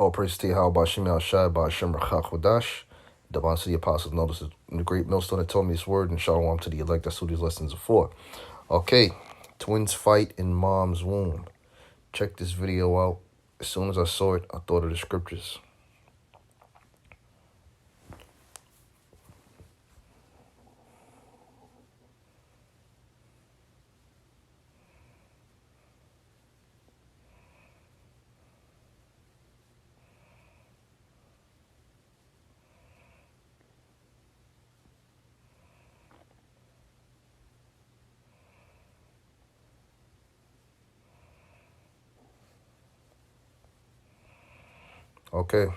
All praise to Yahweh Shem Shai Ba'Shem Rachachodash. Divine City Apostles notice the great millstone that told me his word, and shalom to the elect. That's who these lessons are for. Okay, twins fight in mom's womb. Check this video out. As soon as I saw it, I thought of the scriptures. Okay.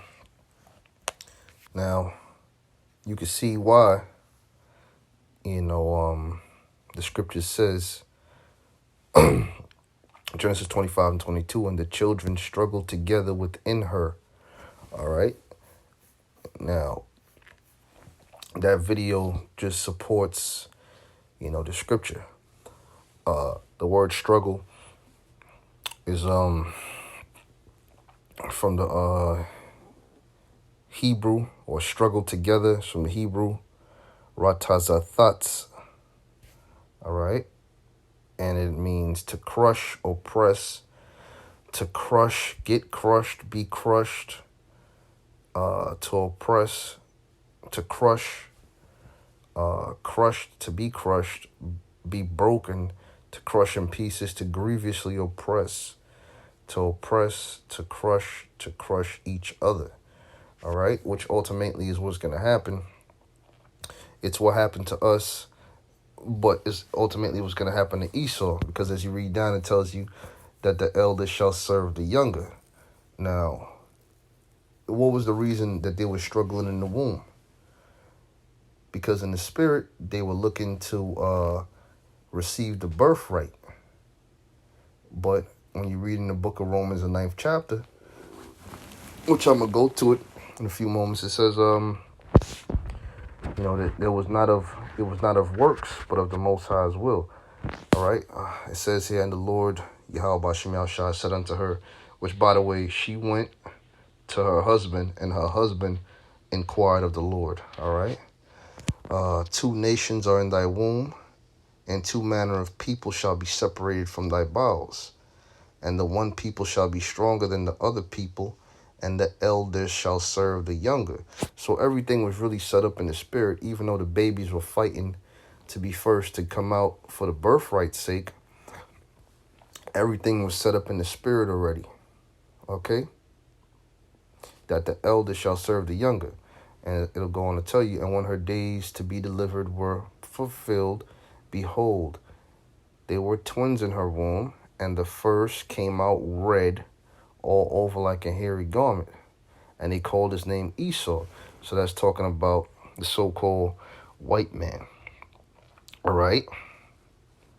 Now, you can see why, the scripture says, Genesis 25 and 22, and the children struggled together within her. All right. Now, that video just supports, the scripture. The word struggle is from the Hebrew, or struggle together. It's from the Hebrew, ratazathatz. All right. And it means to crush, oppress, to crush, get crushed, be crushed, to oppress, to crush, crushed, to be crushed, be broken, to crush in pieces, to grievously oppress, to crush each other. All right, which ultimately is what's going to happen. It's what happened to us, but it's ultimately what's going to happen to Esau, because as you read down, it tells you that the elder shall serve the younger. Now, what was the reason that they were struggling in the womb? Because in the spirit, they were looking to receive the birthright. But when you read in the book of Romans, the 9th chapter, which I'm going to go to it in a few moments, it says, that it was not of works, but of the Most High's will. All right. It says here, and the Lord, Yahweh Shem Shai, said unto her, which, by the way, she went to her husband, and her husband inquired of the Lord. All right. 2 nations are in thy womb, and 2 manner of people shall be separated from thy bowels. And the one people shall be stronger than the other people, and the elders shall serve the younger. So everything was really set up in the spirit, even though the babies were fighting to be first to come out for the birthright's sake. Everything was set up in the spirit already. Okay? That the elder shall serve the younger. And it'll go on to tell you, and when her days to be delivered were fulfilled, behold, there were twins in her womb, and the first came out red all over like a hairy garment. And he called his name Esau. So that's talking about the so-called white man. All right?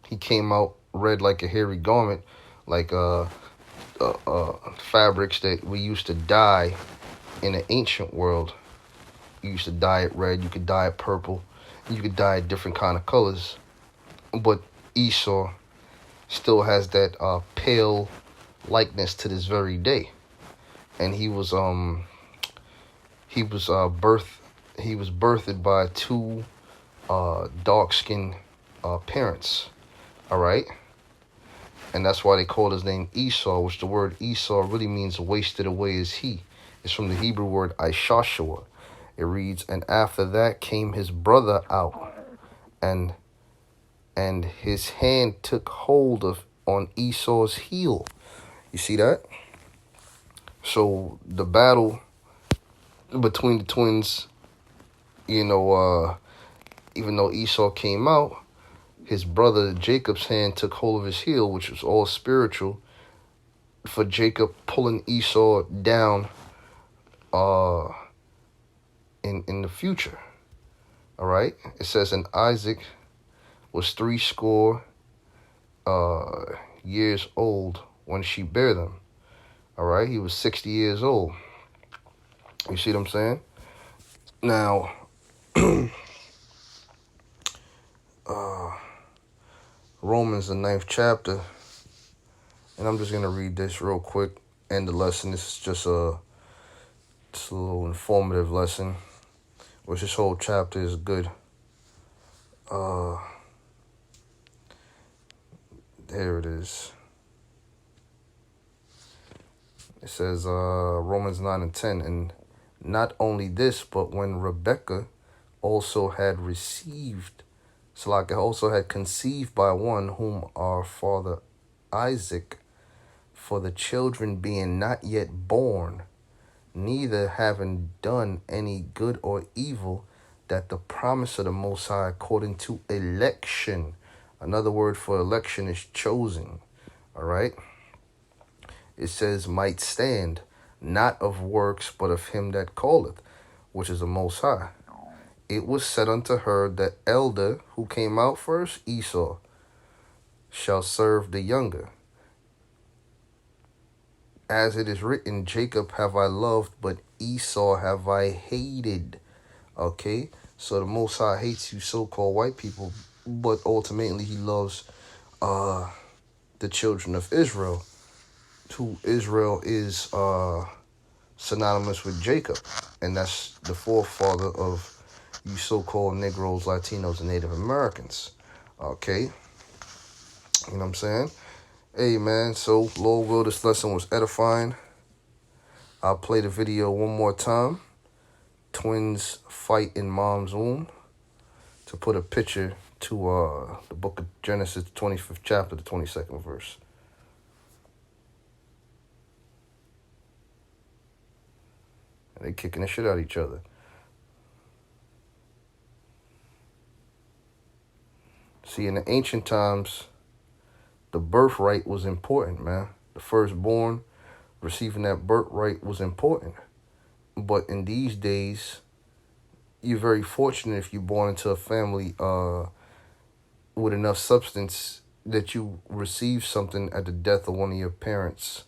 He came out red like a hairy garment, like fabrics that we used to dye in the ancient world. You used to dye it red, you could dye it purple, you could dye it different kind of colors. But Esau still has that pale likeness to this very day. And he was birthed by 2 dark-skinned parents. All right? And that's why they called his name Esau, which the word Esau really means wasted away is he. It's from the Hebrew word Ishashua. It reads, and after that came his brother out, and his hand took hold on Esau's heel. You see that? So the battle between the twins, even though Esau came out, his brother Jacob's hand took hold of his heel, which was all spiritual, for Jacob pulling Esau down in the future. All right? It says, and Isaac was 80 years old when she bare them. All right? He was 60 years old. You see what I'm saying? Now, Romans, the 9th chapter, and I'm just going to read this real quick, end the lesson. This is just a It's a little informative lesson, which this whole chapter is good. Here it is. It says Romans 9 and 10. And not only this, but when Rebekah also had conceived by one whom our father Isaac, for the children being not yet born, neither having done any good or evil, that the promise of the Most High according to election, another word for election is chosen, all right? It says, might stand, not of works, but of him that calleth, which is the Most High. It was said unto her, the elder who came out first, Esau, shall serve the younger. As it is written, Jacob have I loved, but Esau have I hated. Okay? So the Most High hates you so-called white people, but ultimately he loves the children of Israel, who Israel is synonymous with Jacob. And that's the forefather of you so-called Negroes, Latinos, and Native Americans. Okay? You know what I'm saying? Hey, man, so Lord will, this lesson was edifying. I'll play the video one more time. Twins fight in mom's womb, to put a picture to the book of Genesis, the 25th chapter, the 22nd verse. And they kicking the shit out of each other. See, in the ancient times, the birthright was important, man. The firstborn receiving that birthright was important. But in these days, you're very fortunate if you're born into a family with enough substance that you receive something at the death of one of your parents,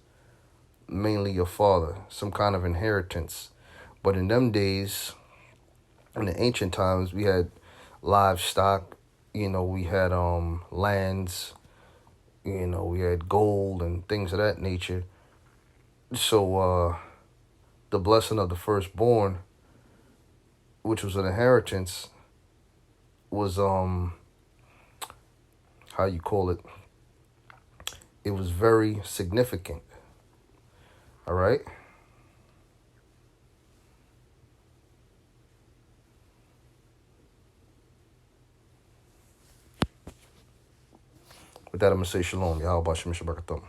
mainly your father, some kind of inheritance. But in them days, in the ancient times, we had livestock, we had lands, we had gold and things of that nature. So the blessing of the firstborn, which was an inheritance, was it was very significant. All right. With that, I'm going to say shalom. Yahweh Shem Shabbat.